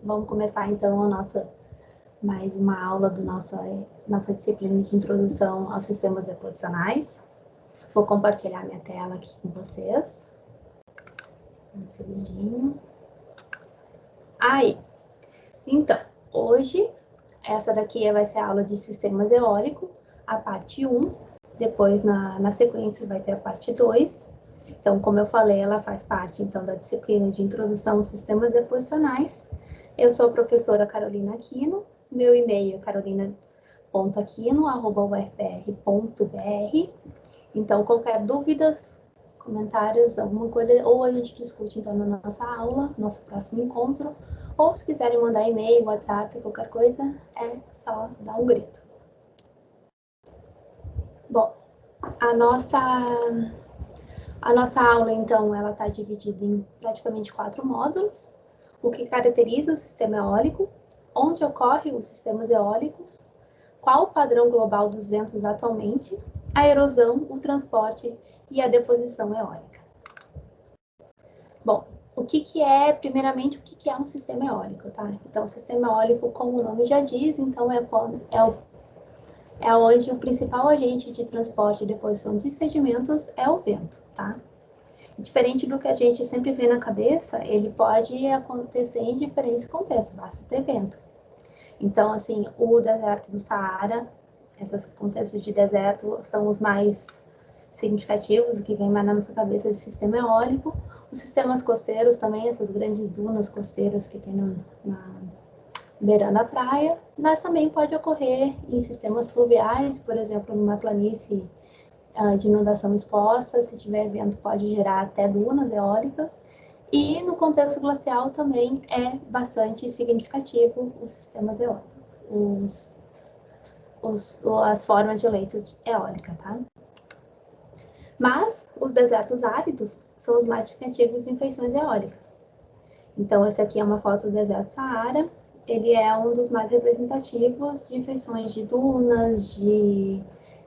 Vamos começar então mais uma aula do nossa disciplina de introdução aos sistemas equacionais. Vou compartilhar minha tela aqui com vocês. Um segundinho. Aí, então, hoje, essa daqui vai ser a aula de sistemas eólicos, a parte 1. Depois, na sequência, vai ter a parte 2. Então, como eu falei, ela faz parte, então, da disciplina de introdução aos sistemas equacionais. Eu sou a professora Carolina Aquino. Meu e-mail é carolina.aquino@ufpr.br. Então, qualquer dúvidas, comentários, alguma coisa, ou a gente discute, então, na nossa aula, nosso próximo encontro, ou se quiserem mandar e-mail, WhatsApp, qualquer coisa, é só dar um grito. Bom, a nossa aula, então, ela está dividida em praticamente 4 módulos. O que caracteriza o sistema eólico, onde ocorrem os sistemas eólicos, qual o padrão global dos ventos atualmente, a erosão, o transporte e a deposição eólica. Bom, primeiramente, o que é um sistema eólico, tá? Então, o sistema eólico, como o nome já diz, então é onde o principal agente de transporte e deposição de sedimentos é o vento, tá? Diferente do que a gente sempre vê na cabeça, ele pode acontecer em diferentes contextos, basta ter vento. Então, assim, o deserto do Saara, esses contextos de deserto são os mais significativos, o que vem mais na nossa cabeça do sistema eólico. Os sistemas costeiros também, essas grandes dunas costeiras que tem beirando a praia, mas também pode ocorrer em sistemas fluviais, por exemplo, numa planície de inundação exposta, se tiver vento pode gerar até dunas eólicas, e no contexto glacial também é bastante significativo os sistemas eólicos, as formas de leito eólica, tá? Mas os desertos áridos são os mais significativos em feições eólicas. Então, essa aqui é uma foto do deserto Saara. Ele é um dos mais representativos de feições de dunas, de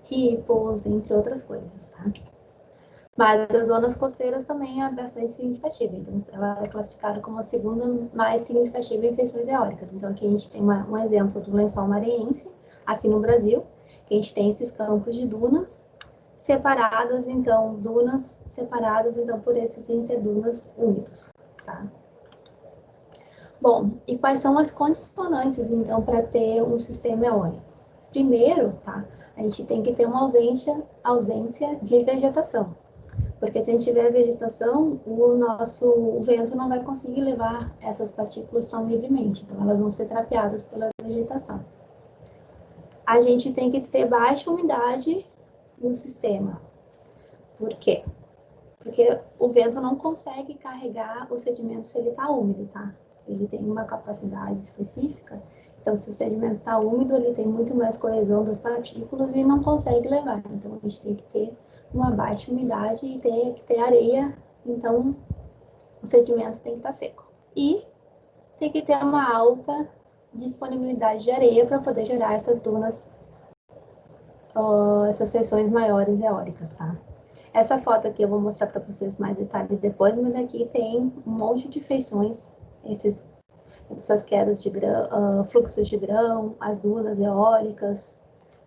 ripos, entre outras coisas, tá? Mas as zonas costeiras também é bastante significativa. Então, ela é classificada como a segunda mais significativa em feições eólicas. Então, aqui a gente tem um exemplo do lençol maranhense, aqui no Brasil, que a gente tem esses campos de dunas separadas, então, por esses interdunas úmidos, tá? Bom, e quais são as condicionantes, então, para ter um sistema eólico? Primeiro, tá, a gente tem que ter uma ausência de vegetação, porque se a gente tiver vegetação, o vento não vai conseguir levar essas partículas tão livremente, então elas vão ser trapeadas pela vegetação. A gente tem que ter baixa umidade no sistema. Por quê? Porque o vento não consegue carregar o sedimento se ele está úmido, tá? Ele tem uma capacidade específica, então se o sedimento está úmido, ele tem muito mais coesão das partículas e não consegue levar. Então a gente tem que ter uma baixa umidade e tem que ter areia, então o sedimento tem que estar seco. E tem que ter uma alta disponibilidade de areia para poder gerar essas dunas, essas feições maiores eólicas, tá? Essa foto aqui eu vou mostrar para vocês mais detalhes depois, mas aqui tem um monte de feições, essas quedas de grão, fluxos de grão, as dunas eólicas,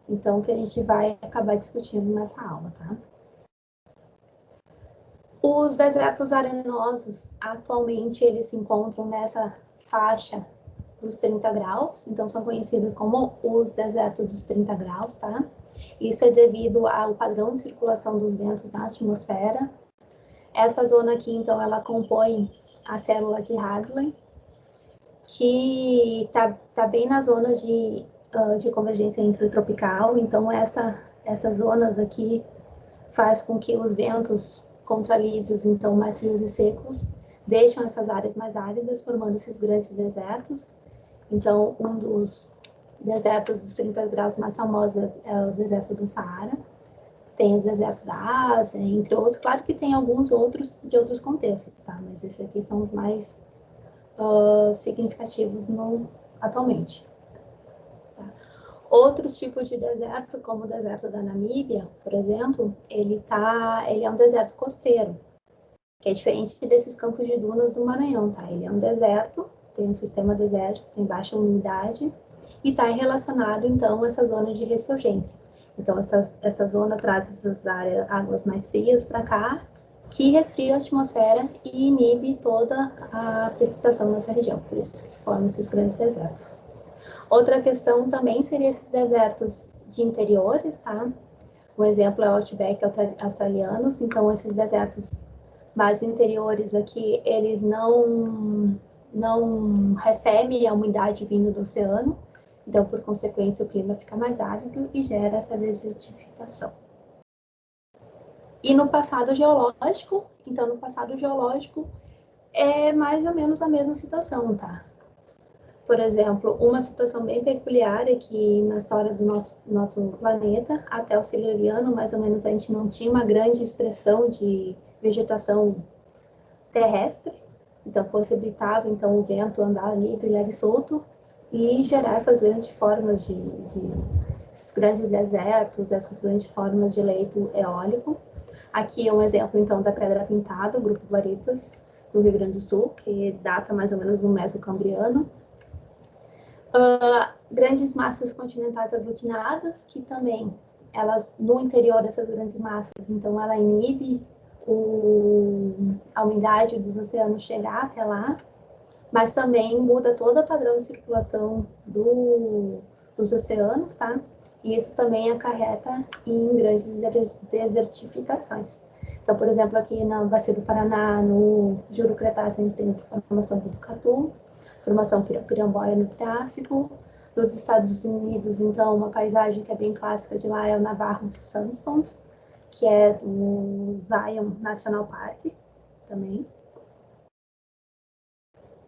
então que a gente vai acabar discutindo nessa aula, tá? Os desertos arenosos, atualmente, eles se encontram nessa faixa dos 30 graus, então são conhecidos como os desertos dos 30 graus, tá? Isso é devido ao padrão de circulação dos ventos na atmosfera. Essa zona aqui, então, ela compõe a célula de Hadley, que tá bem na zona de convergência intertropical, então essas zonas aqui faz com que os ventos contralísios, então mais frios e secos, deixam essas áreas mais áridas, formando esses grandes desertos. Então, um dos desertos dos 30 graus mais famosos é o deserto do Saara. Tem os desertos da Ásia, entre outros. Claro que tem alguns outros de outros contextos, tá? Mas esses aqui são os mais significativos atualmente. Tá? Outros tipos de deserto, como o deserto da Namíbia, por exemplo, ele é um deserto costeiro, que é diferente desses campos de dunas do Maranhão, tá? Ele é um deserto, tem um sistema desértico, tem baixa umidade, e está relacionado, então, a essa zona de ressurgência. Então, essa zona traz essas águas mais frias para cá, que resfria a atmosfera e inibe toda a precipitação nessa região, por isso que formam esses grandes desertos. Outra questão também seria esses desertos de interiores, tá? Um exemplo é o Outback australianos, então esses desertos mais interiores aqui, eles não recebem a umidade vindo do oceano, então, por consequência, o clima fica mais árido e gera essa desertificação. E no passado geológico, então, no passado geológico, é mais ou menos a mesma situação, tá? Por exemplo, uma situação bem peculiar é que na história do nosso planeta, até o Siluriano, mais ou menos, a gente não tinha uma grande expressão de vegetação terrestre, então possibilitava então o vento andar livre, leve e solto e gerar essas grandes formas esses grandes desertos, essas grandes formas de leito eólico. Aqui é um exemplo então da Pedra Pintada, o Grupo Varitas, no Rio Grande do Sul, que data mais ou menos do Mesocambriano. Grandes massas continentais aglutinadas, que também, elas, no interior dessas grandes massas, então ela inibe a umidade dos oceanos chegar até lá, mas também muda todo o padrão de circulação dos oceanos, tá? E isso também acarreta em grandes desertificações. Então, por exemplo, aqui na Bacia do Paraná, no Juro Cretáceo, a gente tem a formação do Botucatu, formação Piramboia no Triássico. Nos Estados Unidos, então, uma paisagem que é bem clássica de lá é o Navarro Sandstones, que é do Zion National Park também.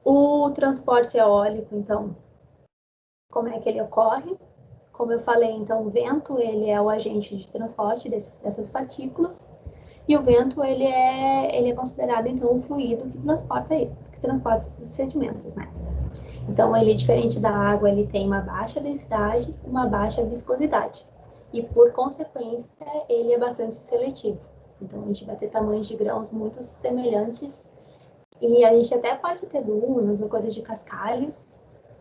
O transporte eólico, então, como é que ele ocorre? Como eu falei, então, o vento, ele é o agente de transporte dessas partículas, e o vento, ele é considerado, então, um fluido que transporta esses sedimentos, né? Então, ele, diferente da água, ele tem uma baixa densidade, uma baixa viscosidade. E, por consequência, ele é bastante seletivo. Então, a gente vai ter tamanhos de grãos muito semelhantes. E a gente até pode ter dunas ou coisas de cascalhos,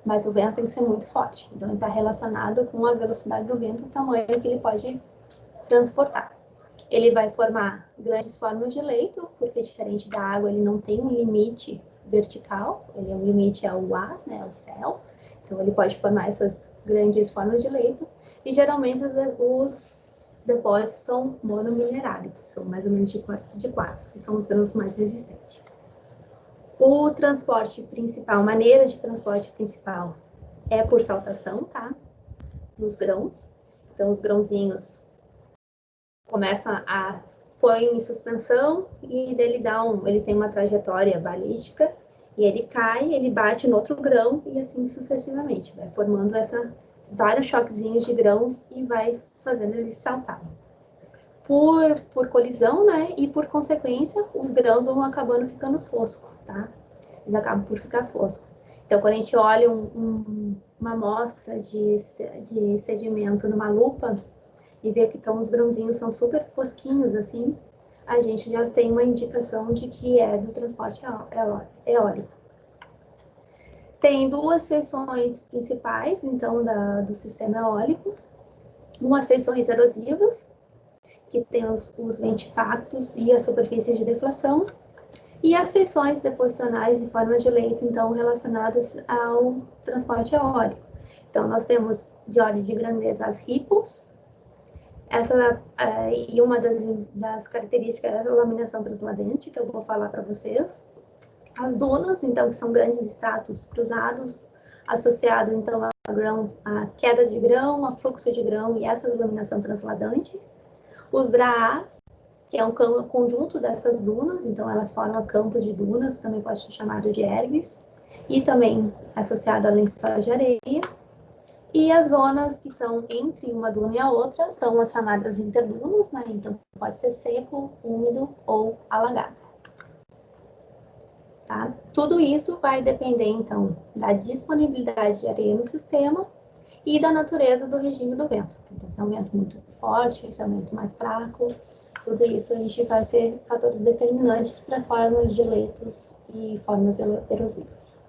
mas o vento tem que ser muito forte. Então, ele está relacionado com a velocidade do vento, o tamanho que ele pode transportar. Ele vai formar grandes formas de leito, porque diferente da água, ele não tem um limite vertical, ele é um limite ao ar, né, ao céu. Então, ele pode formar essas grandes formas de leito. E, geralmente, os depósitos são monominerálicos, são mais ou menos de quartzo, que são os grãos mais resistentes. O transporte principal, maneira de transporte principal é por saltação, tá? Dos grãos. Então, os grãozinhos começam a põe em suspensão e ele tem uma trajetória balística e ele cai, ele bate no outro grão e assim sucessivamente. Vai formando vários choquezinhos de grãos e vai fazendo eles saltarem. Por colisão, né? E por consequência, os grãos vão acabando ficando fosco, tá? Eles acabam por ficar fosco. Então, quando a gente olha uma amostra de sedimento numa lupa e vê que os grãozinhos são super fosquinhos, assim, a gente já tem uma indicação de que é do transporte eólico. Tem duas feições principais, então, do sistema eólico. Umas feições erosivas, que tem os ventifactos e a superfície de deflação, e as feições deposicionais e formas de leito, então, relacionadas ao transporte eólico. Então, nós temos de ordem de grandeza as ripples, e uma das características é a laminação transladente, que eu vou falar para vocês. As dunas, então, que são grandes estratos cruzados, associado, então, a queda de grão, a fluxo de grão e essa laminação transladante. Os draás, que é um conjunto dessas dunas, então elas formam campos de dunas, também pode ser chamado de ergues, e também associado a lençóis de areia. E as zonas que estão entre uma duna e a outra são as chamadas interdunas, né? Então pode ser seco, úmido ou alagado. Tá? Tudo isso vai depender, então, da disponibilidade de areia no sistema e da natureza do regime do vento. Então, se é um vento muito forte, se é um vento mais fraco, tudo isso a gente vai ser fatores determinantes para formas de leitos e formas erosivas.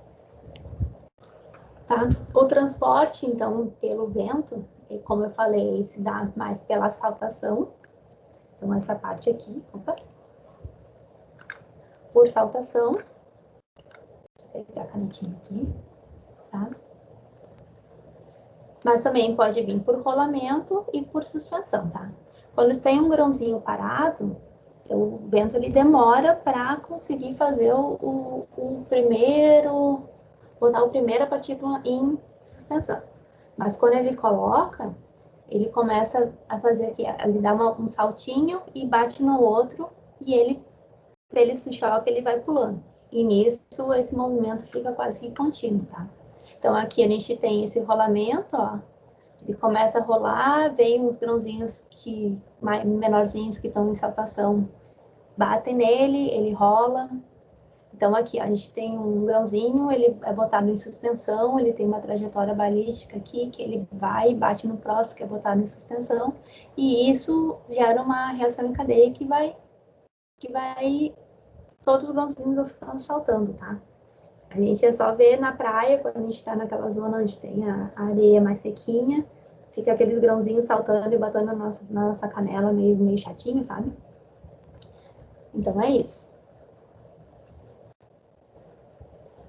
Tá? O transporte, então, pelo vento, como eu falei, se dá mais pela saltação. Então, essa parte aqui, opa, por saltação. Deixa eu pegar a canetinha aqui, tá? Mas também pode vir por rolamento e por suspensão, tá? Quando tem um grãozinho parado, o vento ele demora para conseguir fazer o primeiro, botar a primeira partícula em suspensão. Mas quando ele coloca, ele começa a fazer aqui, ele dá um saltinho e bate no outro, e ele se choca, ele vai pulando. E nisso, esse movimento fica quase que contínuo, tá? Então, aqui a gente tem esse rolamento, ó. Ele começa a rolar, vem uns grãozinhos menorzinhos que estão em saltação, batem nele, ele rola. Então, aqui, ó, a gente tem um grãozinho, ele é botado em suspensão, ele tem uma trajetória balística aqui, que ele vai e bate no próximo, que é botado em suspensão, e isso gera uma reação em cadeia que vai todos os grãozinhos vão ficando saltando, tá? A gente é só ver na praia, quando a gente está naquela zona onde tem a areia mais sequinha, fica aqueles grãozinhos saltando e batendo na nossa canela, meio chatinho, sabe? Então é isso.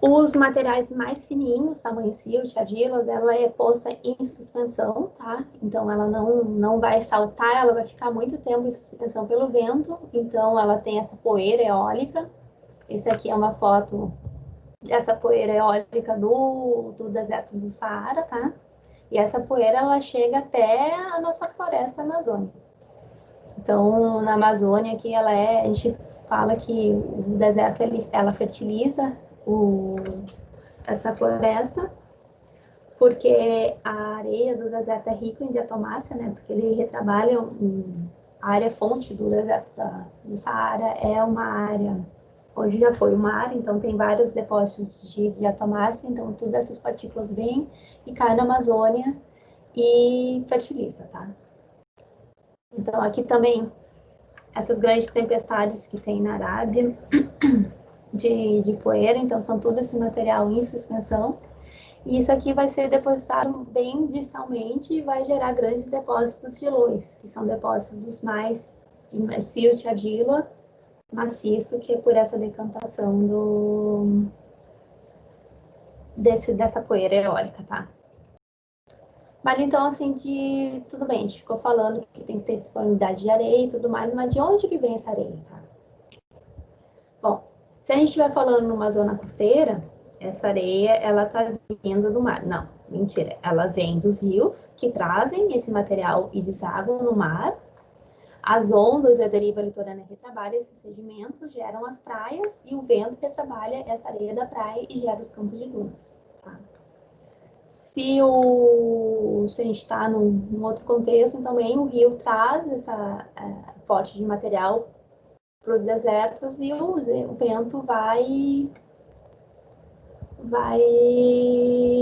Os materiais mais fininhos, tamanho silt, argila, ela é posta em suspensão, tá? Então ela não vai saltar, ela vai ficar muito tempo em suspensão pelo vento, então ela tem essa poeira eólica. Esse aqui é uma foto dessa poeira eólica do deserto do Saara, tá? E essa poeira, ela chega até a nossa floresta amazônica. Então, na Amazônia, aqui a gente fala que o deserto, ela fertiliza essa floresta, porque a areia do deserto é rica em diatomácea, né? Porque ele retrabalha a área fonte do deserto do Saara, é uma área onde já foi o mar, então tem vários depósitos de diatomácea, então todas essas partículas vêm e caem na Amazônia e fertiliza, tá? Então aqui também essas grandes tempestades que tem na Arábia de poeira, então são todo esse material em suspensão, e isso aqui vai ser depositado bem distalmente e vai gerar grandes depósitos de luz, que são depósitos mais de silt, argila, maciço, que é por essa decantação dessa poeira eólica, tá? Mas então, assim, tudo bem, a gente ficou falando que tem que ter disponibilidade de areia e tudo mais, mas de onde que vem essa areia, tá? Bom, se a gente estiver falando numa zona costeira, essa areia, ela tá vindo do mar. Não, mentira. Ela vem dos rios, que trazem esse material e desaguam no mar. As ondas e a deriva litorânea retrabalham esses sedimentos, geram as praias, e o vento retrabalha essa areia da praia e gera os campos de dunas, tá? Se a gente está num outro contexto, também o rio traz essa porte de material para os desertos e o vento vai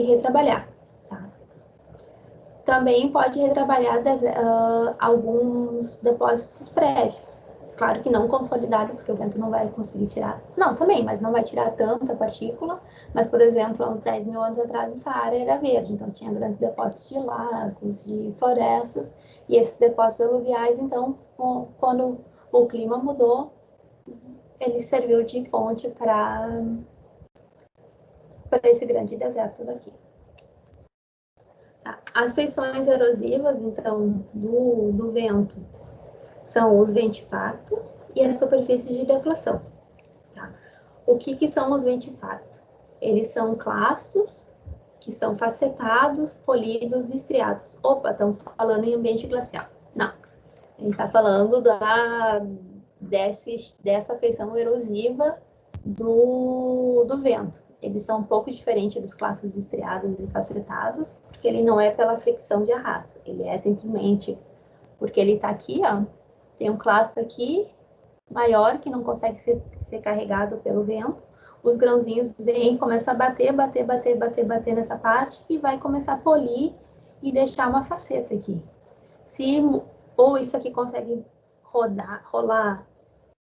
retrabalhar. Tá? Também pode retrabalhar alguns depósitos prévios. Claro que não consolidado, porque o vento não vai conseguir tirar. Não, também, mas não vai tirar tanta partícula. Mas, por exemplo, há uns 10 mil anos atrás, o Saara era verde, então tinha grandes depósitos de lagos, de florestas. E esses depósitos aluviais, então, quando o clima mudou, ele serviu de fonte para esse grande deserto daqui. Tá? As feições erosivas, então, do vento são os ventifacto e a superfície de deflação. Tá? O que são os ventifacto? Eles são clastos que são facetados, polidos e estriados. Opa, estamos falando em ambiente glacial. Não, a gente está falando dessa feição erosiva do vento. Eles são um pouco diferentes dos clastos estriados e facetados, porque ele não é pela fricção de arrasto, ele é simplesmente porque ele está aqui, ó, tem um clasto aqui maior que não consegue ser carregado pelo vento, os grãozinhos vêm, começam a bater nessa parte e vai começar a polir e deixar uma faceta aqui. Ou isso aqui consegue rolar,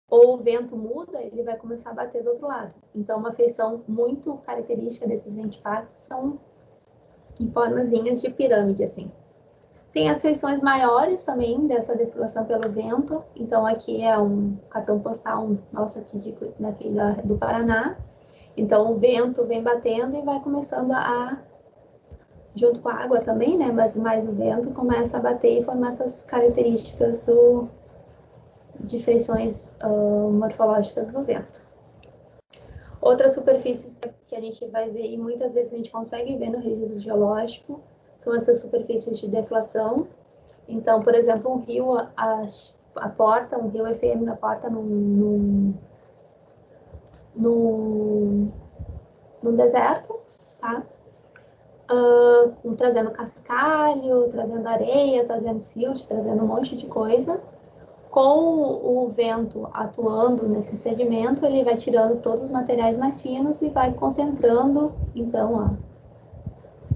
ou o vento muda, ele vai começar a bater do outro lado. Então, uma feição muito característica desses ventifactos são em formazinhas de pirâmide, assim. Tem as feições maiores também dessa defilação pelo vento. Então, aqui é um cartão postal nosso aqui do Paraná. Então, o vento vem batendo e vai começando junto com a água também, né? Mas mais o vento começa a bater e formar essas características de feições morfológicas do vento. Outras superfícies que a gente vai ver, e muitas vezes a gente consegue ver no registro geológico, são essas superfícies de deflação. Então, por exemplo, um rio, um rio efêmero aporta num deserto, tá? Trazendo cascalho, trazendo areia, trazendo silt, trazendo um monte de coisa. Com o vento atuando nesse sedimento, ele vai tirando todos os materiais mais finos e vai concentrando, então,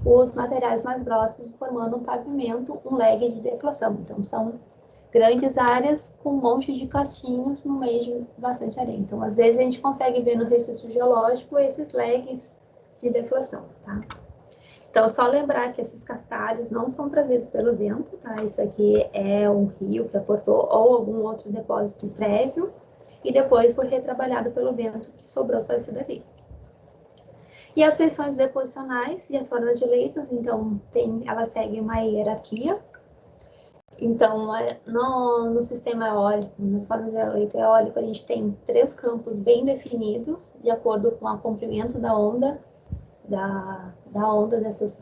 os materiais mais grossos, formando um pavimento, um lag de deflação. Então, são grandes áreas com um monte de castinhos no meio de bastante areia. Então, às vezes, a gente consegue ver no registro geológico esses lags de deflação, tá? Então, só lembrar que esses cascalhos não são trazidos pelo vento, tá? Isso aqui é um rio que aportou ou algum outro depósito prévio e depois foi retrabalhado pelo vento, que sobrou só isso dali. E as feições deposicionais e as formas de leitos, então, elas seguem uma hierarquia. Então, no sistema eólico, nas formas de leito eólico, a gente tem 3 campos bem definidos, de acordo com o comprimento da onda,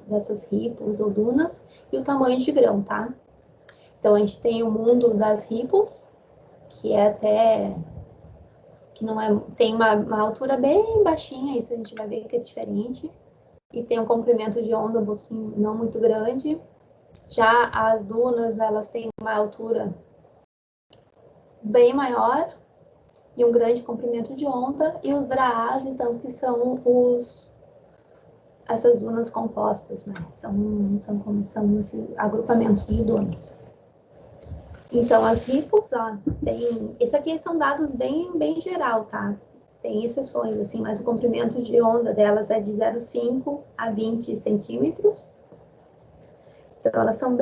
dessas ripos ou dunas, e o tamanho de grão, tá? Então, a gente tem o mundo das ripos, que tem uma altura bem baixinha, isso a gente vai ver que é diferente, e tem um comprimento de onda um pouquinho, não muito grande. Já as dunas, elas têm uma altura bem maior e um grande comprimento de onda, e os draás, então, que são essas dunas compostas, né? São esse agrupamento de dunas. Então, as ripos, isso aqui são dados bem geral, tá? Tem exceções, assim, mas o comprimento de onda delas é de 0,5 a 20 centímetros. Então, elas são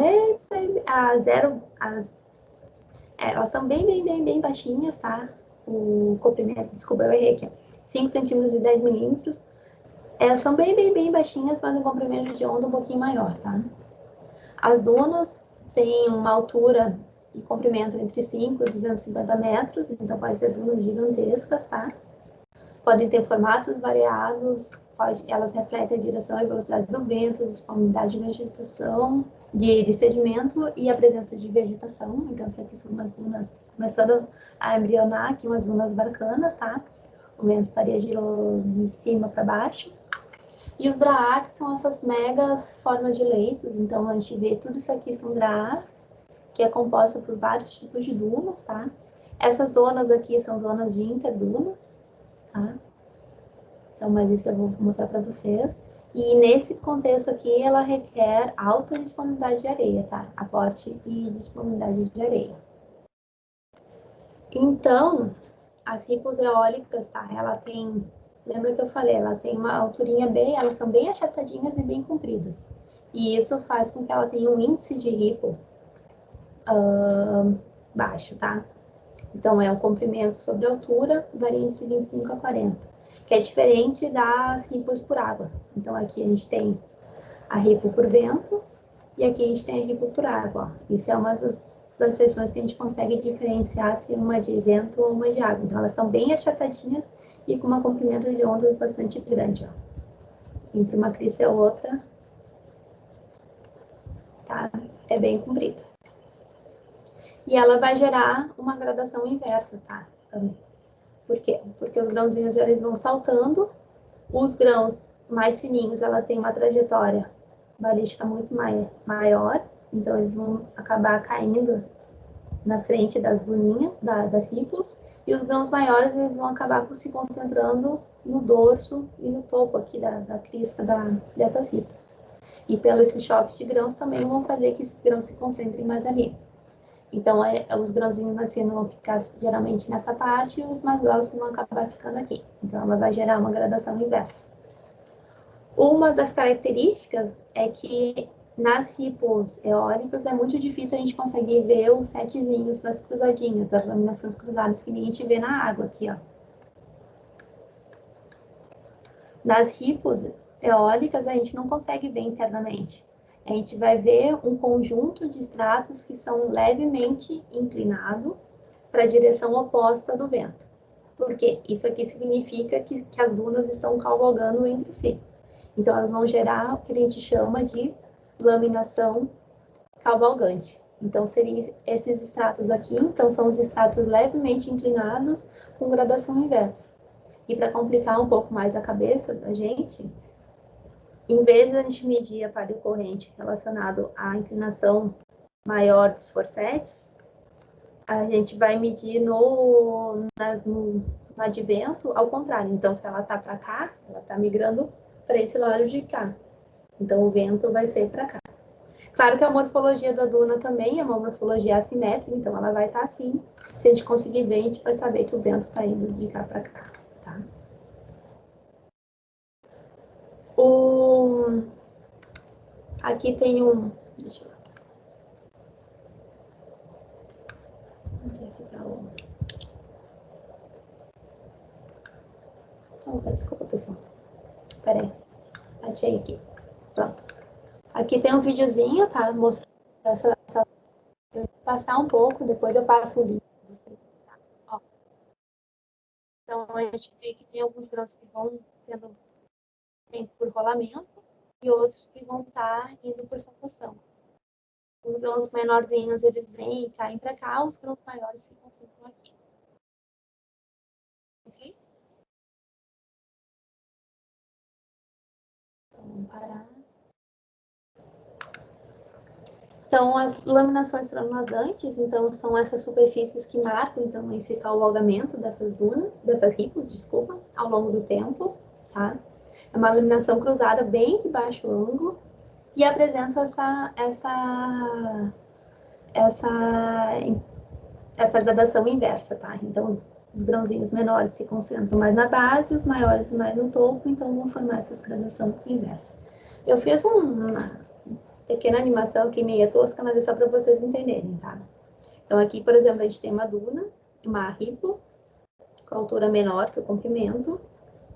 elas são bem baixinhas, tá? O comprimento, desculpa, eu errei aqui, 5 centímetros e 10 milímetros. Elas são bem baixinhas, mas o comprimento de onda um pouquinho maior, tá? As dunas têm uma altura e comprimento entre 5 e 250 metros, então podem ser dunas gigantescas, tá? Podem ter formatos variados, elas refletem a direção e velocidade do vento, disponibilidade de vegetação, de sedimento e a presença de vegetação. Então, isso aqui são umas dunas começando a embrionar, aqui umas dunas barcanas, tá? O vento estaria girando de cima para baixo. E os draás, que são essas megas formas de leitos. Então, a gente vê tudo isso aqui são draás, que é composta por vários tipos de dunas, tá? Essas zonas aqui são zonas de interdunas, tá? Então, mas isso eu vou mostrar para vocês. E nesse contexto aqui, ela requer alta disponibilidade de areia, tá? Aporte e disponibilidade de areia. Então, as ripos eólicas, tá? Ela tem, lembra que eu falei, ela tem uma alturinha elas são bem achatadinhas e bem compridas. E isso faz com que ela tenha um índice de ripo baixo, tá? Então, é o comprimento sobre a altura, varia entre 25 a 40, que é diferente das ripos por água. Então, aqui a gente tem a ripo por vento e aqui a gente tem a ripo por água. Ó. Isso é uma das seções que a gente consegue diferenciar se uma de vento ou uma de água. Então, elas são bem achatadinhas e com um comprimento de ondas bastante grande. Ó. Entre uma crista e a outra, tá? É bem comprida. E ela vai gerar uma gradação inversa, tá? Também. Por quê? Porque os grãozinhos eles vão saltando, os grãos mais fininhos, ela tem uma trajetória balística muito maior, então eles vão acabar caindo na frente das duninhas, das ripos, e os grãos maiores eles vão acabar se concentrando no dorso e no topo aqui da crista dessas ripos. E pelo esse choque de grãos também vão fazer que esses grãos se concentrem mais ali. Então, os grãozinhos mais finos vão ficar geralmente nessa parte e os mais grossos vão acabar ficando aqui. Então, ela vai gerar uma gradação inversa. Uma das características é que nas ripos eólicas é muito difícil a gente conseguir ver os setezinhos das cruzadinhas, das laminações cruzadas, que nem a gente vê na água aqui, ó. Nas ripos eólicas a gente não consegue ver internamente. A gente vai ver um conjunto de estratos que são levemente inclinados para a direção oposta do vento. Por quê? Isso aqui significa que as dunas estão cavalgando entre si. Então, elas vão gerar o que a gente chama de laminação cavalgante. Então, seriam esses estratos aqui. Então, são os estratos levemente inclinados com gradação inversa. E para complicar um pouco mais a cabeça da gente, em vez de a gente medir a palha corrente relacionado à inclinação maior dos forcetes, a gente vai medir no advento ao contrário. Então, se ela está para cá, ela está migrando para esse lado de cá. Então, o vento vai ser para cá. Claro que a morfologia da duna também é uma morfologia assimétrica, então ela vai estar assim. Se a gente conseguir ver, a gente vai saber que o vento está indo de cá para cá, tá? Aqui tem um... Deixa eu ver. Onde é que tá o... Oh, desculpa, pessoal. Pera aí. Achei aqui. Pronto. Aqui tem um videozinho, tá? Mostrando essa... Eu vou passar um pouco, depois eu passo o link. Ó. Então, a gente vê que tem alguns grãos que vão sendo por rolamento e outros que vão estar indo por saltação. Os grãos menorzinhos, eles vêm e caem para cá, os grãos maiores se concentram aqui. Ok? Então, vamos parar. Então, as laminações transnadantes, então, são essas superfícies que marcam, então, esse cavalgamento dessas dunas, dessas ripos, desculpa, ao longo do tempo, tá? É uma laminação cruzada bem de baixo ângulo e apresenta essa gradação inversa, tá? Então, os grãozinhos menores se concentram mais na base, os maiores mais no topo, então vão formar essa gradação inversa. Eu fiz uma pequena animação aqui meio tosca, mas é só para vocês entenderem, tá? Então, aqui, por exemplo, a gente tem uma duna, uma ripo, com altura menor que o comprimento,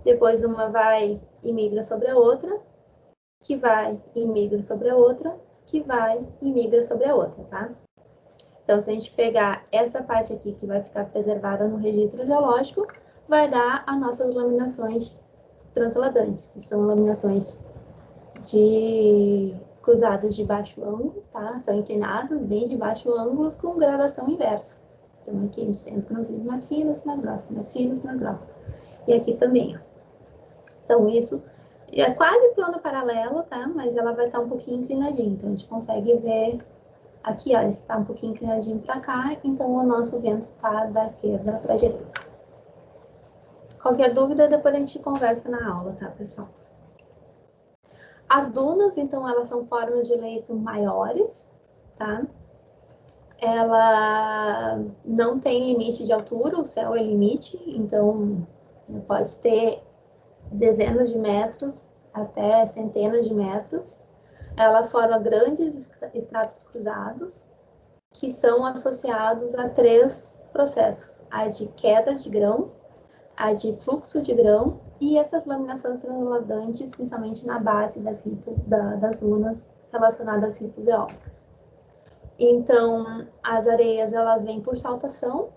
depois uma vai e migra sobre a outra, que vai e migra sobre a outra, que vai e migra sobre a outra, tá? Então, se a gente pegar essa parte aqui que vai ficar preservada no registro geológico, vai dar as nossas laminações transladantes, que são laminações de cruzadas de baixo ângulo, tá? São inclinadas, bem de baixo ângulo, com gradação inversa. Então, aqui a gente tem os grãozinhos mais finos, mais grossos, mais finos, mais grossos. E aqui também, ó. Então, isso é quase plano paralelo, tá? Mas ela vai estar um pouquinho inclinadinha. Então, a gente consegue ver aqui, ó, está um pouquinho inclinadinho para cá, então o nosso vento está da esquerda para a direita. Qualquer dúvida, depois a gente conversa na aula, tá, pessoal? As dunas, então, elas são formas de leito maiores, tá? Ela não tem limite de altura, o céu é limite, então pode ter dezenas de metros até centenas de metros. Ela forma grandes estratos cruzados, que são associados a 3 processos: a de queda de grão, a de fluxo de grão e essas laminações transnadantes, principalmente na base das dunas relacionadas às ripos eólicas. Então, as areias, elas vêm por saltação,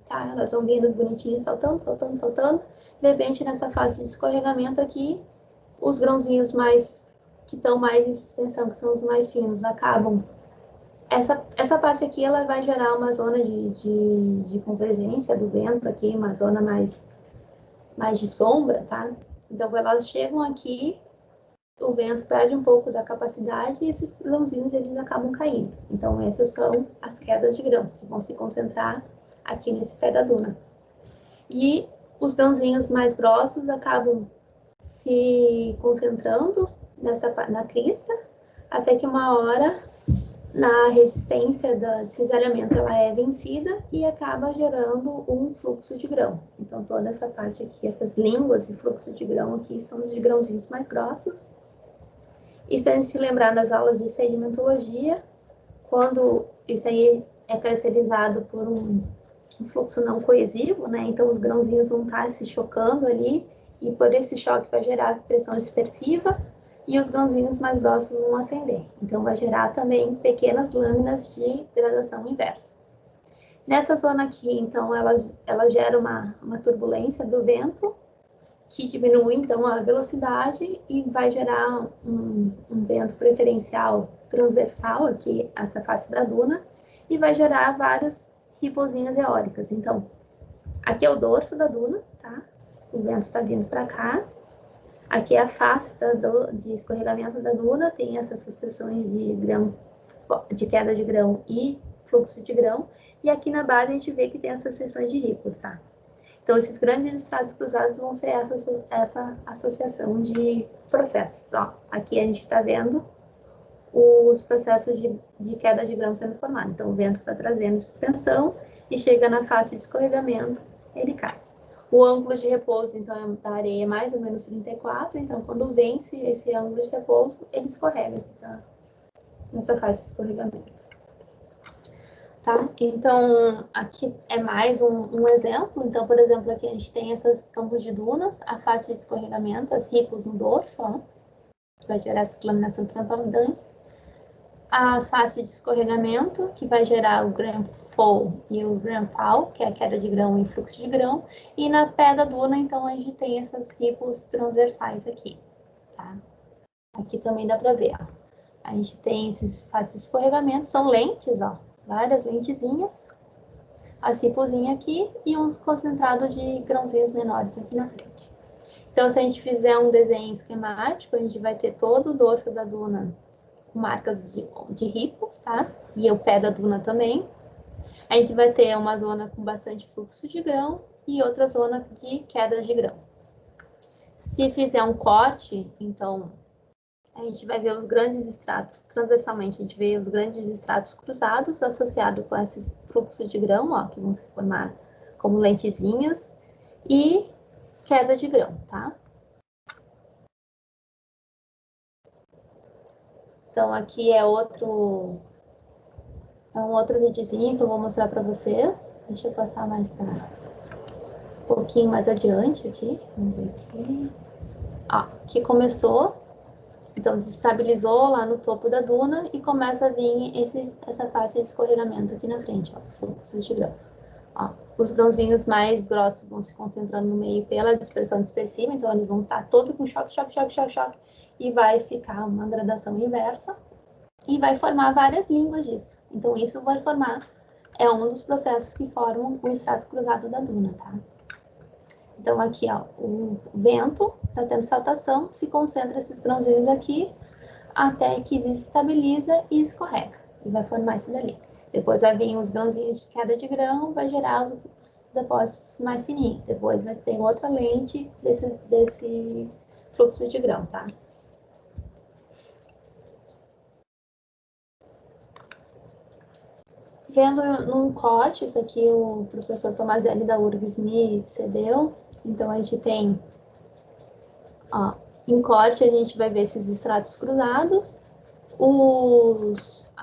tá? Elas vão vindo bonitinhas, saltando, saltando, saltando. De repente, nessa fase de escorregamento aqui, os grãozinhos que estão mais em suspensão, que são os mais finos, acabam. Essa parte aqui, ela vai gerar uma zona de convergência do vento aqui, uma zona mais de sombra, tá? Então, quando elas chegam aqui, o vento perde um pouco da capacidade e esses grãozinhos, eles acabam caindo. Então, essas são as quedas de grãos, que vão se concentrar aqui nesse pé da duna. E os grãozinhos mais grossos acabam se concentrando na crista, até que uma hora na resistência do cisalhamento, ela é vencida e acaba gerando um fluxo de grão. Então, toda essa parte aqui, essas línguas de fluxo de grão aqui, são os de grãozinhos mais grossos. E se a gente lembrar das aulas de sedimentologia, quando isso aí é caracterizado por um fluxo não coesivo, né? Então, os grãozinhos vão estar se chocando ali, e por esse choque vai gerar pressão dispersiva, e os grãozinhos mais grossos vão acender. Então, vai gerar também pequenas lâminas de gradação inversa. Nessa zona aqui, então, ela gera uma turbulência do vento, que diminui, então, a velocidade e vai gerar um vento preferencial transversal aqui, essa face da duna, e vai gerar várias ripozinhas eólicas. Então, aqui é o dorso da duna, tá? O vento está vindo para cá. Aqui é a face de escorregamento da duna, tem essas sucessões de grão, de queda de grão e fluxo de grão. E aqui na base a gente vê que tem essas seções de ripos, tá? Então, esses grandes estratos cruzados vão ser essa associação de processos. Ó, aqui a gente está vendo os processos de queda de grão sendo formados. Então, o vento está trazendo suspensão e chega na face de escorregamento, ele cai. O ângulo de repouso, então, da areia é mais ou menos 34, então, quando vence esse ângulo de repouso, ele escorrega aqui, tá? Nessa fase de escorregamento. Tá? Então, aqui é mais um exemplo. Então, por exemplo, aqui a gente tem esses campos de dunas, a face de escorregamento, as ripos no dorso, ó, que vai gerar essa laminação transbordantes. As faces de escorregamento, que vai gerar o gram fall e o gram fall, que é a queda de grão e fluxo de grão. E na pé da duna, então, a gente tem essas ripos transversais aqui, tá? Aqui também dá para ver, ó. A gente tem esses faces de escorregamento, são lentes, ó, várias lentezinhas, a cipozinha aqui e um concentrado de grãozinhos menores aqui na frente. Então, se a gente fizer um desenho esquemático, a gente vai ter todo o dorso da duna com marcas de ripos, tá? E o pé da duna também. A gente vai ter uma zona com bastante fluxo de grão e outra zona de queda de grão. Se fizer um corte, então, a gente vai ver os grandes estratos, transversalmente, a gente vê os grandes estratos cruzados associados com esses fluxos de grão, ó, que vão se formar como lentezinhas, e queda de grão, tá? Então, aqui é um outro videozinho que eu vou mostrar para vocês. Deixa eu passar mais para um pouquinho mais adiante aqui. Vamos ver aqui. Ó, aqui começou. Então, desestabilizou lá no topo da duna e começa a vir essa face de escorregamento aqui na frente, ó, os fluxos de grão. Ó, os grãozinhos mais grossos vão se concentrando no meio pela dispersão dispersiva, então eles vão estar todos com choque, e vai ficar uma gradação inversa e vai formar várias línguas disso. Então, isso vai formar, é um dos processos que formam o estrato cruzado da duna, tá? Então, aqui, ó, o vento está tendo saltação, se concentra esses grãozinhos aqui, até que desestabiliza e escorrega. E vai formar isso dali. Depois vai vir os grãozinhos de queda de grão, vai gerar os depósitos mais fininhos. Depois vai ter outra lente desse fluxo de grão, tá? Vendo num corte, isso aqui o professor Tomazelli da URGS me cedeu. Então, a gente tem, ó, em corte a gente vai ver esses estratos cruzados,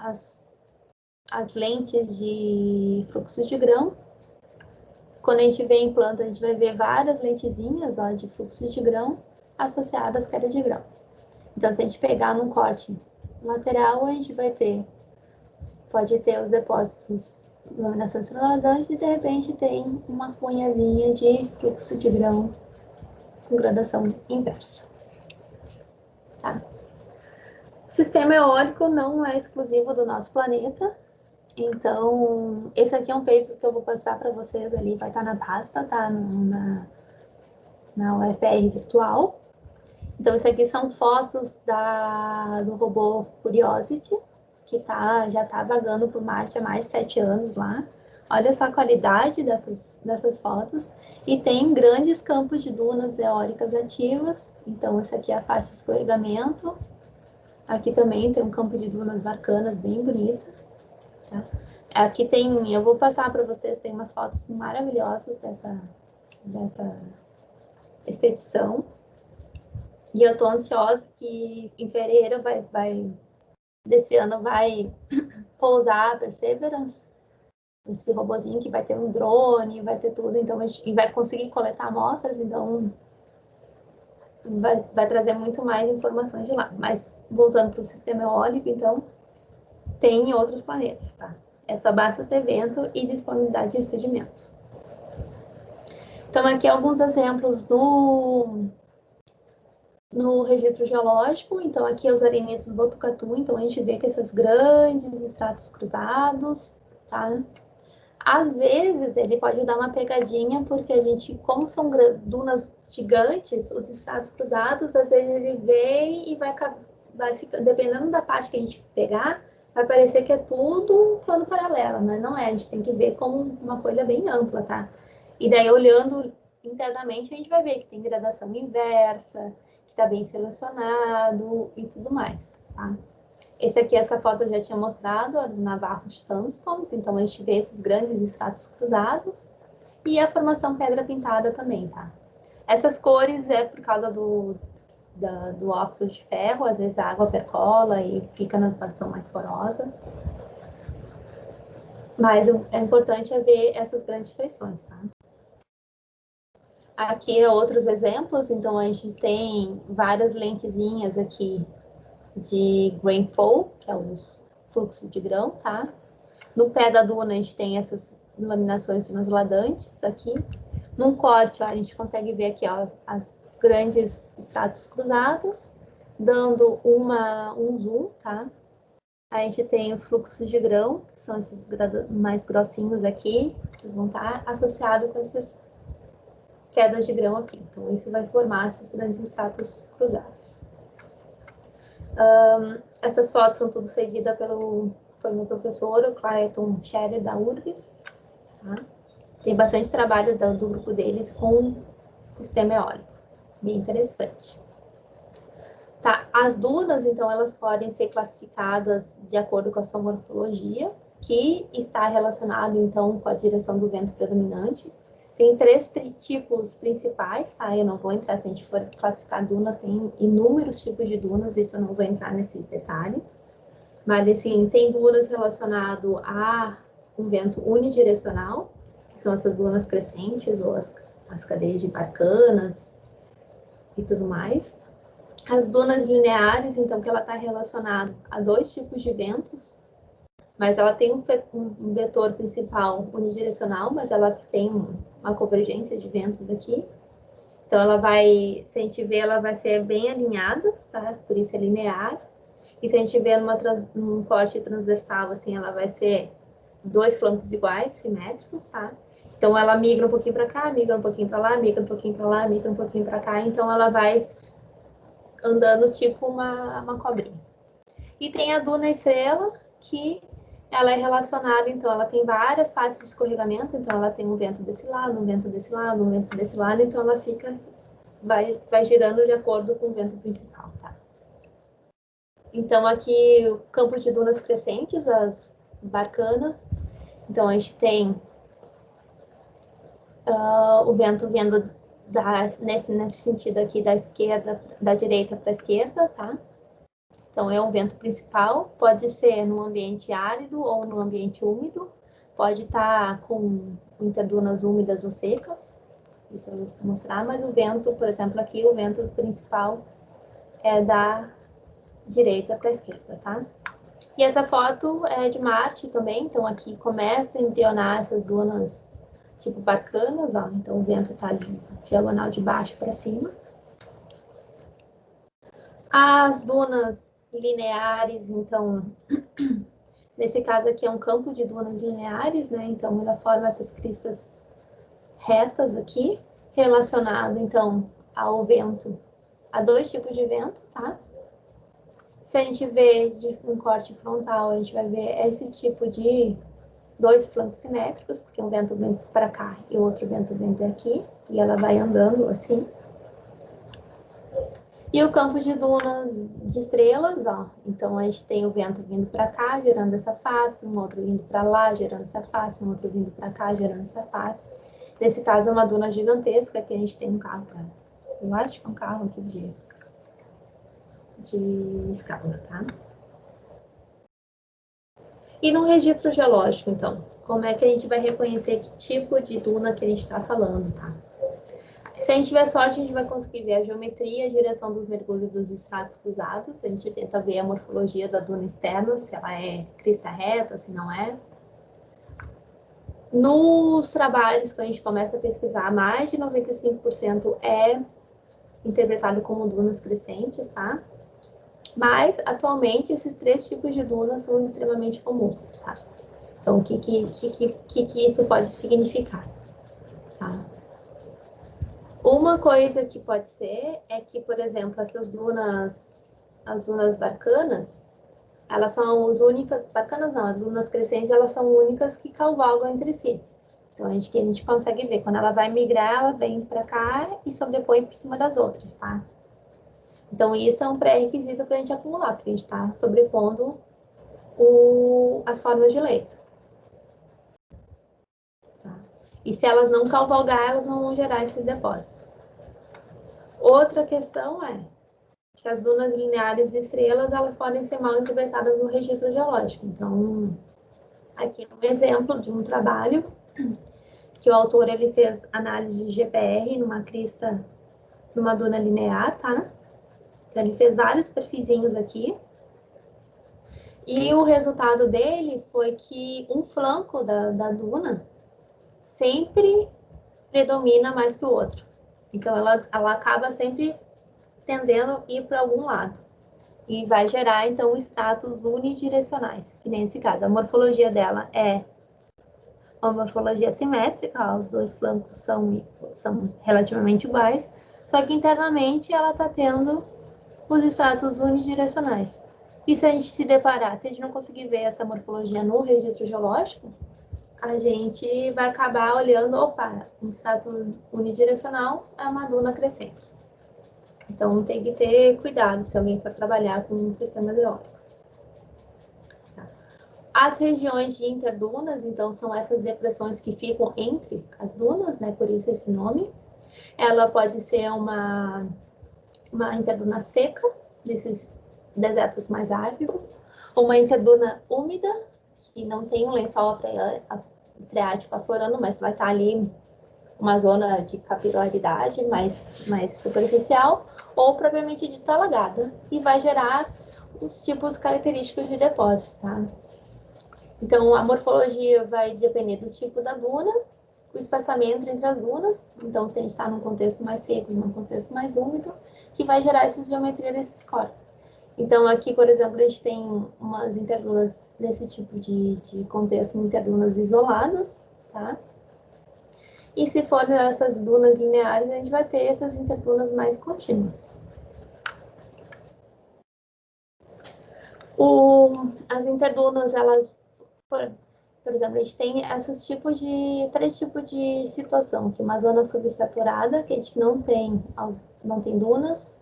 as lentes de fluxo de grão. Quando a gente vê em planta, a gente vai ver várias lentezinhas, ó, de fluxo de grão associadas à queda de grão. Então, se a gente pegar num corte lateral, a gente vai ter, pode ter os depósitos de laminação extravagante e, de repente, tem uma cunhazinha de fluxo de grão com gradação inversa. Tá? O sistema eólico não é exclusivo do nosso planeta. Então, esse aqui é um paper que eu vou passar para vocês ali, vai estar na pasta, tá? Na UFR virtual. Então, isso aqui são fotos do robô Curiosity, que já está vagando por Marte há mais de 7 anos lá. Olha só a qualidade dessas fotos. E tem grandes campos de dunas eólicas ativas. Então, esse aqui é a face de escorregamento. Aqui também tem um campo de dunas barcanas bem bonito, tá? Aqui tem, eu vou passar para vocês, tem umas fotos maravilhosas dessa expedição. E eu tô ansiosa que em fevereiro desse ano vai pousar a Perseverance, esse robozinho que vai ter um drone, vai ter tudo, então e vai conseguir coletar amostras, então vai trazer muito mais informações de lá. Mas voltando para o sistema eólico, então tem em outros planetas, tá? É só basta ter vento e disponibilidade de sedimento. Então aqui alguns exemplos no registro geológico. Então aqui é os arenitos do Botucatu, então a gente vê que esses grandes estratos cruzados, tá? Às vezes ele pode dar uma pegadinha, porque a gente, como são dunas gigantes, os estratos cruzados, às vezes ele vem e vai ficar, dependendo da parte que a gente pegar, vai parecer que é tudo um plano paralelo, mas não é, a gente tem que ver como uma coisa bem ampla, tá? E daí, olhando internamente, a gente vai ver que tem gradação inversa, que está bem selecionado e tudo mais, tá? Essa foto eu já tinha mostrado, a do Navarro Sandstones, então a gente vê esses grandes estratos cruzados e a formação pedra pintada também, tá? Essas cores é por causa do óxido de ferro, às vezes a água percola e fica na porção mais porosa. Mas é importante ver essas grandes feições, tá? Aqui é outros exemplos, então a gente tem várias lentezinhas aqui de rainfall, que é os fluxos de grão, tá? No pé da duna a gente tem essas laminações transladantes aqui. Num corte, ó, a gente consegue ver aqui, ó, as grandes estratos cruzados, dando um zoom, tá? A gente tem os fluxos de grão, que são esses mais grossinhos aqui, que vão estar associados com essas quedas de grão aqui. Então, isso vai formar esses grandes estratos cruzados. Essas fotos são tudo cedidas foi meu professor, o Clayton Scherer, da URGS. Tá? Tem bastante trabalho do grupo deles com sistema eólico. Bem interessante. Tá, as dunas, então, elas podem ser classificadas de acordo com a sua morfologia, que está relacionado, então, com a direção do vento predominante. Tem três tipos principais, tá? Eu não vou entrar, se a gente for classificar dunas, tem inúmeros tipos de dunas, isso eu não vou entrar nesse detalhe. Mas, assim, tem dunas relacionado a um vento unidirecional, que são essas dunas crescentes, ou as cadeias de barcanas e tudo mais. As dunas lineares, então, que ela está relacionada a dois tipos de ventos, mas ela tem um vetor principal unidirecional, mas ela tem uma convergência de ventos aqui. Então, ela vai, se a gente ver, ela vai ser bem alinhada, tá? Por isso é linear. E se a gente ver num corte transversal, assim, ela vai ser dois flancos iguais, simétricos, tá? Então, ela migra um pouquinho para cá, migra um pouquinho para lá, migra um pouquinho para lá, migra um pouquinho para cá. Então, ela vai andando tipo uma cobrinha. E tem a duna estrela, que ela é relacionada, então ela tem várias fases de escorregamento, então ela tem um vento desse lado, um vento desse lado, um vento desse lado, então ela vai girando de acordo com o vento principal, tá? Então aqui o campo de dunas crescentes, as barcanas, então a gente tem o vento vindo nesse sentido aqui da direita para a esquerda, tá? Então, é um vento principal, pode ser no ambiente árido ou no ambiente úmido, pode estar com interdunas úmidas ou secas, isso eu vou mostrar, mas o vento, por exemplo, aqui, o vento principal é da direita para a esquerda, tá? E essa foto é de Marte também, então aqui começa a embrionar essas dunas tipo barcanas, ó, então o vento está de diagonal de baixo para cima. As dunas lineares, então, nesse caso aqui é um campo de dunas lineares, né? Então, ela forma essas cristas retas aqui, relacionado, então, ao vento, a dois tipos de vento, tá? Se a gente vê um corte frontal, a gente vai ver esse tipo de dois flancos simétricos, porque um vento vem para cá e o outro vento vem daqui, e ela vai andando assim. E o campo de dunas de estrelas, ó, então a gente tem o vento vindo para cá, gerando essa face, um outro vindo para lá, gerando essa face, um outro vindo para cá, gerando essa face. Nesse caso é uma duna gigantesca que a gente tem um carro para. Eu acho que é um carro aqui de escala, tá? E no registro geológico, então, como é que a gente vai reconhecer que tipo de duna que a gente está falando, tá? Se a gente tiver sorte, a gente vai conseguir ver a geometria, a direção dos mergulhos dos estratos cruzados. A gente tenta ver a morfologia da duna externa, se ela é crista reta, se não é. Nos trabalhos que a gente começa a pesquisar, mais de 95% é interpretado como dunas crescentes, tá? Mas, atualmente, esses três tipos de dunas são extremamente comuns, tá? Então, o que isso pode significar, tá? Uma coisa que pode ser é que, por exemplo, essas dunas, as dunas barcanas, elas são as únicas, barcanas não, as dunas crescentes, elas são únicas que cavalgam entre si. Então, a gente consegue ver, quando ela vai migrar, ela vem para cá e sobrepõe por cima das outras, tá? Então, isso é um pré-requisito para a gente acumular, porque a gente está sobrepondo as formas de leito. Tá? E se elas não cavalgar, elas não vão gerar esses depósitos. Outra questão é que as dunas lineares e estrelas, elas podem ser mal interpretadas no registro geológico. Então, aqui é um exemplo de um trabalho que o autor ele fez análise de GPR numa crista, numa duna linear, tá? Então, ele fez vários perfizinhos aqui. E o resultado dele foi que um flanco da duna sempre predomina mais que o outro. Então, ela acaba sempre tendendo a ir para algum lado. E vai gerar, então, estratos unidirecionais, que nesse caso, a morfologia dela é uma morfologia simétrica, ó, os dois flancos são relativamente iguais, só que internamente ela está tendo os estratos unidirecionais. E se a gente se deparar, se a gente não conseguir ver essa morfologia no registro geológico, a gente vai acabar olhando, opa, um estrato unidirecional é uma duna crescente. Então tem que ter cuidado se alguém for trabalhar com sistemas eólicos. As regiões de interdunas, então, são essas depressões que ficam entre as dunas, né? Por isso esse nome. Ela pode ser uma interduna seca, desses desertos mais áridos, uma interduna úmida, que não tem um lençol freático aflorando, mas vai estar ali uma zona de capilaridade mais superficial, ou propriamente dita alagada, e vai gerar os tipos característicos de depósito, tá? Então, a morfologia vai depender do tipo da duna, o espaçamento entre as dunas, então, se a gente está num contexto mais seco, num contexto mais úmido, que vai gerar essa geometria desses corpos. Então, aqui, por exemplo, a gente tem umas interdunas nesse tipo de contexto, interdunas isoladas, tá? E se for essas dunas lineares, a gente vai ter essas interdunas mais contínuas. As interdunas, elas, por exemplo, a gente tem três tipos de situação, que é uma zona subsaturada, que a gente não tem dunas,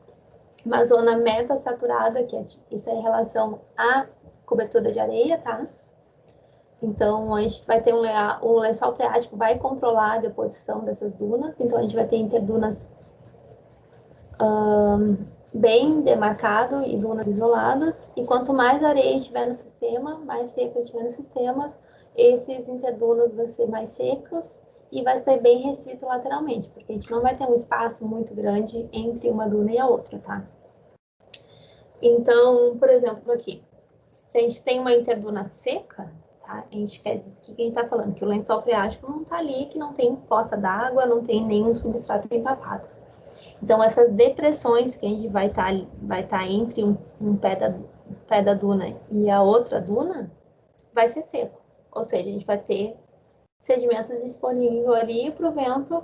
uma zona metasaturada, isso é em relação à cobertura de areia, tá? Então, a gente vai ter o lençol freático vai controlar a deposição dessas dunas, então a gente vai ter interdunas bem demarcado e dunas isoladas, e quanto mais areia tiver no sistema, mais seco tiver nos sistemas, esses interdunas vão ser mais secos e vai ser bem restrito lateralmente, porque a gente não vai ter um espaço muito grande entre uma duna e a outra, tá? Então, por exemplo, aqui, se a gente tem uma interduna seca, tá? A gente quer dizer, o que a gente tá falando? Que o lençol freático não tá ali, que não tem poça d'água, não tem nenhum substrato empapado. Então, essas depressões que a gente vai tá entre um pé da duna e a outra duna, vai ser seco. Ou seja, a gente vai ter sedimentos disponíveis ali para o vento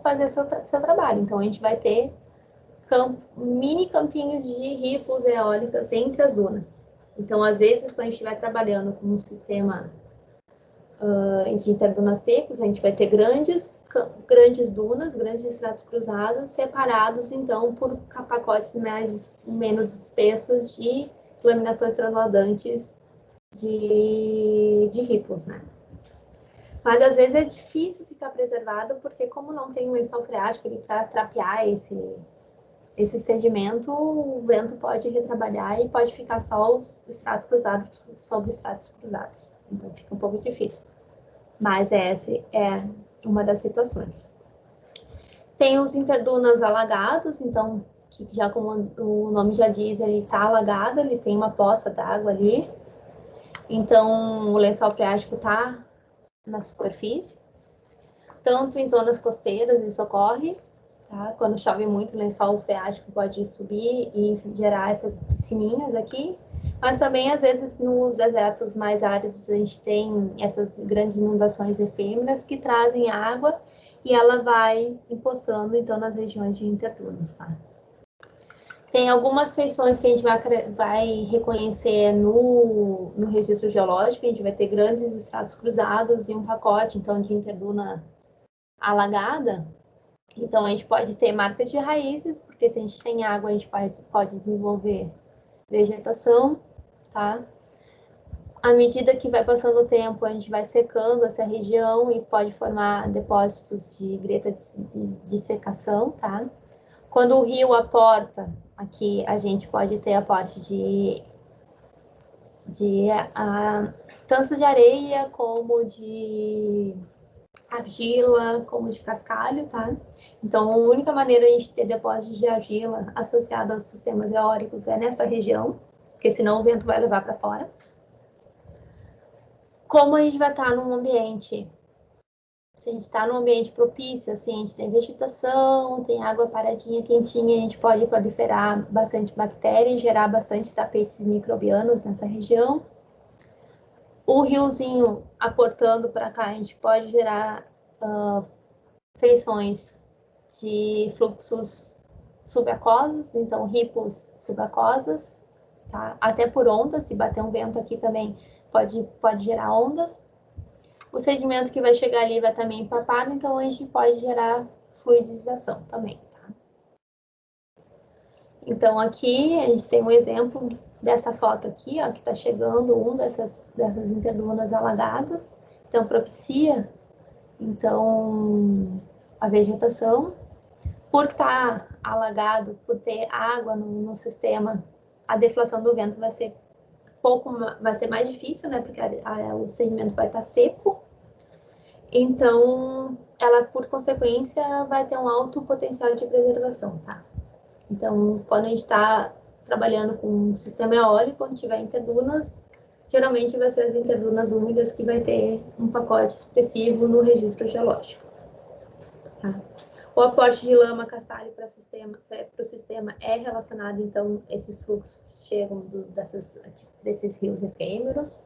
fazer seu trabalho. Então, a gente vai ter mini campinhos de rifos eólicas entre as dunas. Então, às vezes, quando a gente estiver trabalhando com um sistema de interdunas secos, a gente vai ter grandes dunas, grandes estratos cruzados, separados, então, por pacotes menos espessos de laminações translodantes de ripples, né? Mas, às vezes, é difícil ficar preservado, porque como não tem um lençol freático para trapear esse sedimento, o vento pode retrabalhar e pode ficar só os estratos cruzados sobre estratos cruzados. Então, fica um pouco difícil. Mas essa é uma das situações. Tem os interdunas alagados, então, que já como o nome já diz, ele está alagado, ele tem uma poça d'água ali. Então, o lençol freático está na superfície. Tanto em zonas costeiras isso ocorre, tá? Quando chove muito, o lençol freático pode subir e gerar essas piscininhas aqui. Mas também, às vezes, nos desertos mais áridos, a gente tem essas grandes inundações efêmeras que trazem água e ela vai empoçando, então, nas regiões de interdunas, tá? Tem algumas feições que a gente vai reconhecer no registro geológico. A gente vai ter grandes estratos cruzados e um pacote, então, de interduna alagada. Então, a gente pode ter marcas de raízes, porque se a gente tem água, a gente pode desenvolver vegetação, tá? À medida que vai passando o tempo, a gente vai secando essa região e pode formar depósitos de greta de secação, tá? Quando o rio aporta, aqui a gente pode ter aporte tanto de areia como de argila, como de cascalho, tá? Então, a única maneira de a gente ter depósitos de argila associado aos sistemas eólicos é nessa região, porque senão o vento vai levar para fora. Como a gente vai estar num ambiente, se a gente está num ambiente propício, assim, a gente tem vegetação, tem água paradinha, quentinha, a gente pode proliferar bastante bactéria e gerar bastante tapetes microbianos nessa região. O riozinho aportando para cá, a gente pode gerar feições de fluxos subaquosos, então ripples subaquosas, tá? Até por ondas, se bater um vento aqui também pode gerar ondas. O sedimento que vai chegar ali vai também empapado, então a gente pode gerar fluidização também, tá? Então aqui a gente tem um exemplo dessa foto aqui, ó, que está chegando dessas interdunas alagadas, então propicia a vegetação. Por estar alagado, por ter água no sistema, a deflação do vento vai ser mais difícil, né? Porque o sedimento vai estar seco. Então, ela, por consequência, vai ter um alto potencial de preservação, tá? Então, quando a gente está trabalhando com um sistema eólico, quando tiver interdunas, geralmente vai ser as interdunas úmidas que vai ter um pacote expressivo no registro geológico, tá? O aporte de lama cascalho para o sistema é relacionado, então, esses fluxos que chegam desses rios efêmeros.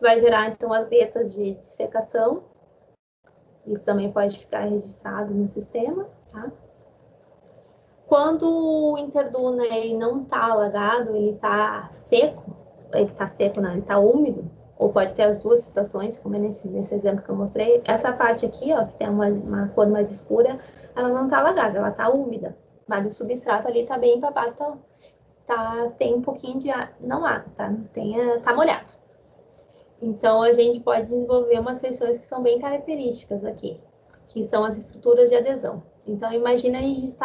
Vai gerar, então, as gretas de secação. Isso também pode ficar registrado no sistema, tá? Quando o interduna ele não está alagado, ele está seco, não, ele está úmido, ou pode ter as duas situações, como é nesse exemplo que eu mostrei. Essa parte aqui, ó, que tem uma cor mais escura, ela não está alagada, ela está úmida, mas o substrato ali está bem empapado, tem um pouquinho de ar, não há, tá molhado. Então, a gente pode desenvolver umas feições que são bem características aqui, que são as estruturas de adesão. Então, imagina a gente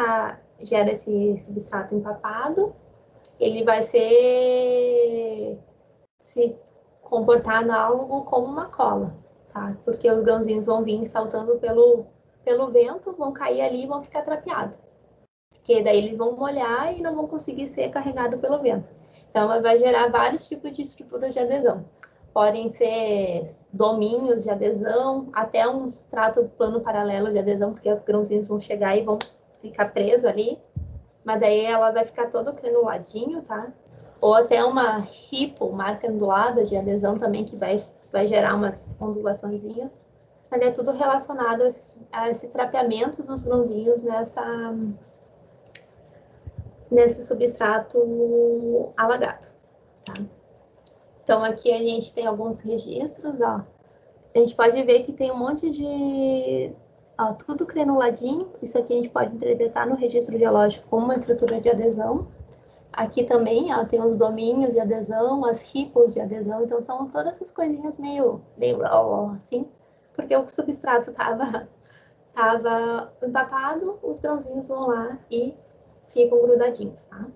gera esse substrato empapado, ele vai se comportar algo como uma cola, tá? Porque os grãozinhos vão vir saltando pelo vento, vão cair ali e vão ficar trapeados. Porque daí eles vão molhar e não vão conseguir ser carregados pelo vento. Então, ela vai gerar vários tipos de estruturas de adesão. Podem ser dominhos de adesão, até um extrato plano paralelo de adesão, porque os grãozinhos vão chegar e vão ficar presos ali. Mas daí ela vai ficar todo crenuladinho, tá? Ou até uma ripple, marca ondulada de adesão também, que vai gerar umas ondulaçõezinhas. Mas é tudo relacionado a esse trapeamento dos grãozinhos nesse substrato alagado, tá? Então, aqui a gente tem alguns registros, ó. A gente pode ver que tem um monte de... Ó, tudo crenuladinho. Isso aqui a gente pode interpretar no registro geológico como uma estrutura de adesão. Aqui também, ó, tem os domínios de adesão, as ripos de adesão. Então, são todas essas coisinhas meio assim, porque o substrato tava empapado, os grãozinhos vão lá e ficam grudadinhos, tá?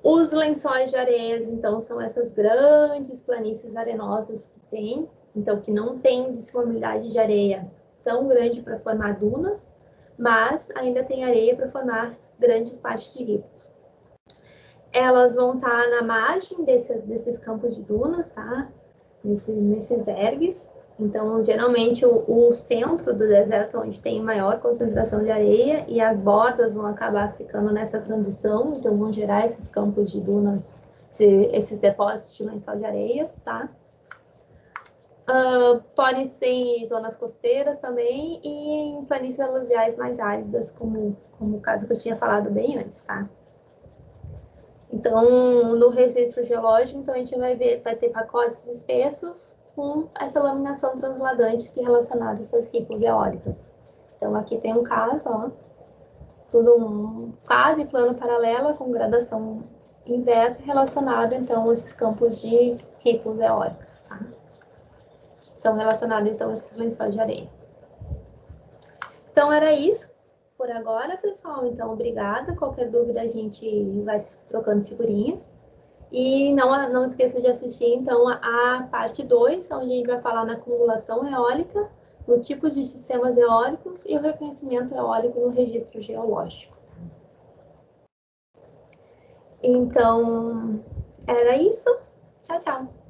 Os lençóis de areias, então, são essas grandes planícies arenosas que tem, então, que não tem disponibilidade de areia tão grande para formar dunas, mas ainda tem areia para formar grande parte de ripos. Elas vão estar na margem desses campos de dunas, tá? Nesses ergues. Então, geralmente, o centro do deserto, onde tem maior concentração de areia, e as bordas vão acabar ficando nessa transição, então vão gerar esses campos de dunas, esses depósitos de lençol de areias, tá? Pode ser em zonas costeiras também e em planícies aluviais mais áridas, como o caso que eu tinha falado bem antes, tá? Então, no registro geológico, então, a gente vai ter pacotes espessos com essa laminação transladante que é relacionada a essas ripos eólicas. Então, aqui tem um caso, ó, tudo um quase plano paralelo com gradação inversa relacionado, então, a esses campos de ripos eólicas, tá? São relacionados, então, a esses lençóis de areia. Então, era isso por agora, pessoal. Então, obrigada. Qualquer dúvida, a gente vai trocando figurinhas. E não esqueça de assistir, então, a parte 2, onde a gente vai falar na acumulação eólica, no tipo de sistemas eólicos e o reconhecimento eólico no registro geológico. Então, era isso. Tchau, tchau.